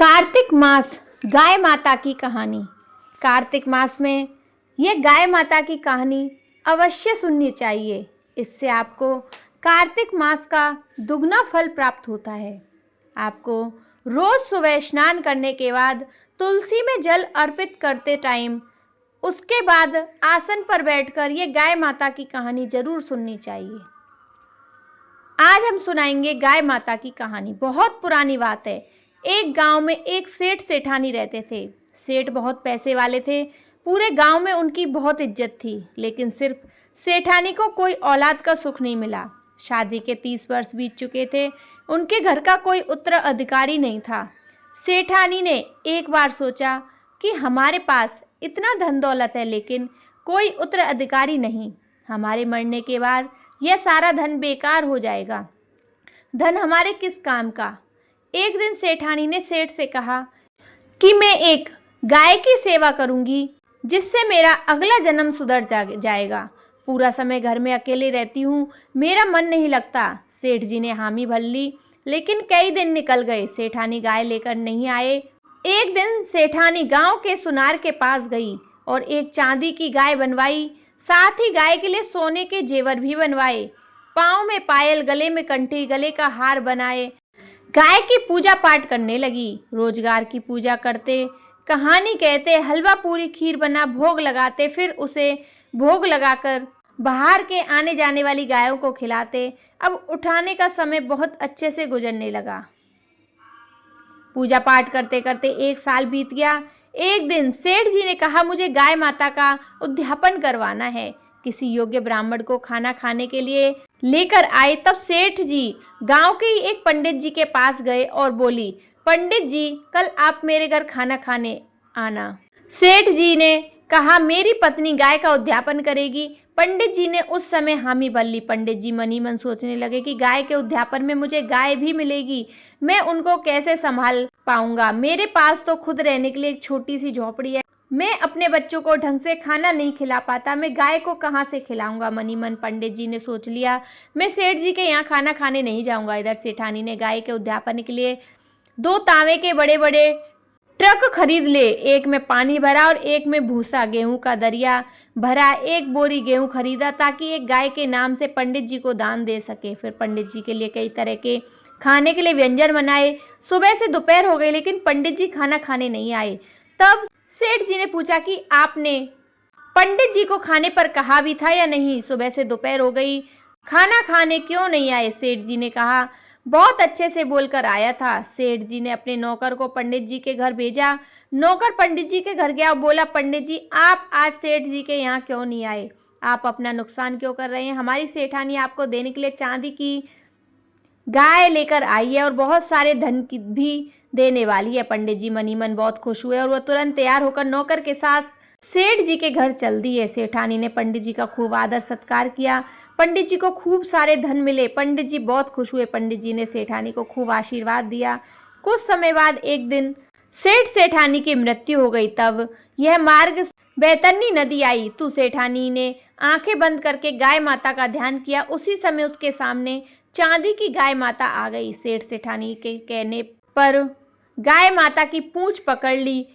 कार्तिक मास गाय माता की कहानी। कार्तिक मास में ये गाय माता की कहानी अवश्य सुननी चाहिए। इससे आपको कार्तिक मास का दुगना फल प्राप्त होता है। आपको रोज सुबह स्नान करने के बाद तुलसी में जल अर्पित करते टाइम उसके बाद आसन पर बैठकर ये गाय माता की कहानी जरूर सुननी चाहिए। आज हम सुनाएंगे गाय माता की कहानी। बहुत पुरानी बात है। एक गांव में एक सेठ सेठानी रहते थे। सेठ बहुत पैसे वाले थे। पूरे गांव में उनकी बहुत इज्जत थी, लेकिन सिर्फ सेठानी को कोई औलाद का सुख नहीं मिला। शादी के 30 वर्ष बीत चुके थे। उनके घर का कोई उत्तराधिकारी नहीं था। सेठानी ने एक बार सोचा कि हमारे पास इतना धन दौलत है, लेकिन कोई उत्तराधिकारी नहीं। हमारे मरने के बाद यह सारा धन बेकार हो जाएगा। धन हमारे किस काम का। एक दिन सेठानी ने सेठ से कहा कि मैं एक गाय की सेवा करूंगी, जिससे मेरा अगला जन्म सुधर जाएगा। पूरा समय घर में अकेले रहती हूँ, मेरा मन नहीं लगता। सेठ जी ने हामी भर ली, लेकिन कई दिन निकल गए। सेठानी गाय लेकर नहीं आए। एक दिन सेठानी गांव के सुनार के पास गई और एक चांदी की गाय बनवाई। साथ ही गाय के लिए सोने के जेवर भी बनवाए। पाँव में पायल, गले में कंठी, गले का हार बनाए। गाय की पूजा पाठ करने लगी। रोजगार की पूजा करते, कहानी कहते, हलवा पूरी खीर बना भोग लगाते, फिर उसे भोग लगाकर बाहर के आने जाने वाली गायों को खिलाते। अब उठाने का समय बहुत अच्छे से गुजरने लगा। पूजा पाठ करते करते 1 साल बीत गया। एक दिन सेठ जी ने कहा, मुझे गाय माता का उद्यापन करवाना है। किसी योग्य ब्राह्मण को खाना खाने के लिए लेकर आए। तब सेठ जी गांव के ही एक पंडित जी के पास गए और बोली, पंडित जी, कल आप मेरे घर खाना खाने आना। सेठ जी ने कहा, मेरी पत्नी गाय का उद्यापन करेगी। पंडित जी ने उस समय हामी भर ली। पंडित जी मन ही मन सोचने लगे कि गाय के उद्यापन में मुझे गाय भी मिलेगी, मैं उनको कैसे संभाल पाऊंगा। मेरे पास तो खुद रहने के लिए एक छोटी सी झोपड़ी है। मैं अपने बच्चों को ढंग से खाना नहीं खिला पाता, मैं गाय को कहाँ से खिलाऊंगा। मन ही मन पंडित जी ने सोच लिया, मैं सेठ जी के यहाँ खाना खाने नहीं जाऊंगा। इधर सेठानी ने गाय के उद्यापन के लिए 2 तांबे के बड़े बड़े ट्रक खरीद ले। एक में पानी भरा और एक में भूसा, गेहूं का दरिया भरा। 1 बोरी गेहूं खरीदा ताकि एक गाय के नाम से पंडित जी को दान दे सके। फिर पंडित जी के लिए कई तरह के खाने के लिए व्यंजन बनाए। सुबह से दोपहर हो गई, लेकिन पंडित जी खाना खाने नहीं आए। तब सेठ जी ने पूछा कि आपने पंडित जी को खाने पर कहा भी था या नहीं। सुबह से दोपहर हो गई, खाना खाने क्यों नहीं आए। सेठ जी ने कहा, बहुत अच्छे से बोलकर आया था। सेठ जी ने अपने नौकर को पंडित जी के घर भेजा। नौकर पंडित जी के घर गया और बोला, पंडित जी, आप आज सेठ जी के यहाँ क्यों नहीं आए। आप अपना नुकसान क्यों कर रहे हैं। हमारी सेठानी आपको देने के लिए चांदी की गाय लेकर आई है और बहुत सारे धन की भी देने वाली है। पंडित जी मन ही मन बहुत खुश हुए और वह तुरंत तैयार होकर नौकर के साथ सेठ जी के घर चल दिए। सेठानी ने पंडित जी का खूब आदर सत्कार किया। पंडित जी को खूब सारे धन मिले। पंडित जी बहुत खुश हुए। पंडित जी ने सेठानी को खूब आशीर्वाद दिया। कुछ समय बाद एक दिन सेठ सेठानी की मृत्यु हो गई। तब यह मार्ग बैतरनी नदी आई। तो सेठानी ने आंखें बंद करके गाय माता का ध्यान किया। उसी समय उसके सामने चांदी की गाय माता आ गई। सेठ सेठानी के कहने पर गाय माता की पूंछ पकड़ ली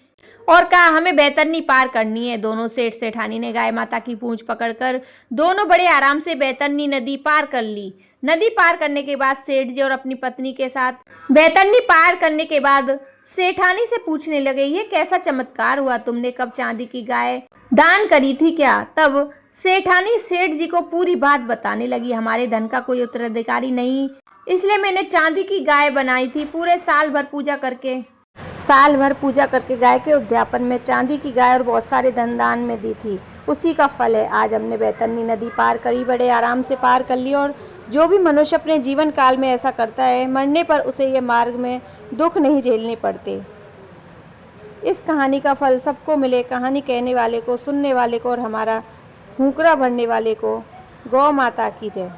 और कहा, हमें बैतरनी पार करनी है। दोनों सेठ सेठानी ने गाय माता की पूंछ पकड़कर दोनों बड़े आराम से बैतरनी नदी पार कर ली। नदी पार करने के बाद सेठ जी और अपनी पत्नी के साथ बैतरनी पार करने के बाद सेठानी से पूछने लगे, ये कैसा चमत्कार हुआ, तुमने कब चांदी की गाय दान करी थी क्या। तब सेठानी सेठ जी को पूरी बात बताने लगी, हमारे धन का कोई उत्तराधिकारी नहीं, इसलिए मैंने चांदी की गाय बनाई थी। पूरे साल भर पूजा करके गाय के उद्यापन में चांदी की गाय और बहुत सारे धन दान में दी थी। उसी का फल है आज हमने बैतरनी नदी पार करी, बड़े आराम से पार कर ली। और जो भी मनुष्य अपने जीवन काल में ऐसा करता है, मरने पर उसे ये मार्ग में दुख नहीं झेलने पड़ते। इस कहानी का फल सबको मिले, कहानी कहने वाले को, सुनने वाले को और हमारा हुंकरा भरने वाले को। गौ माता की जय।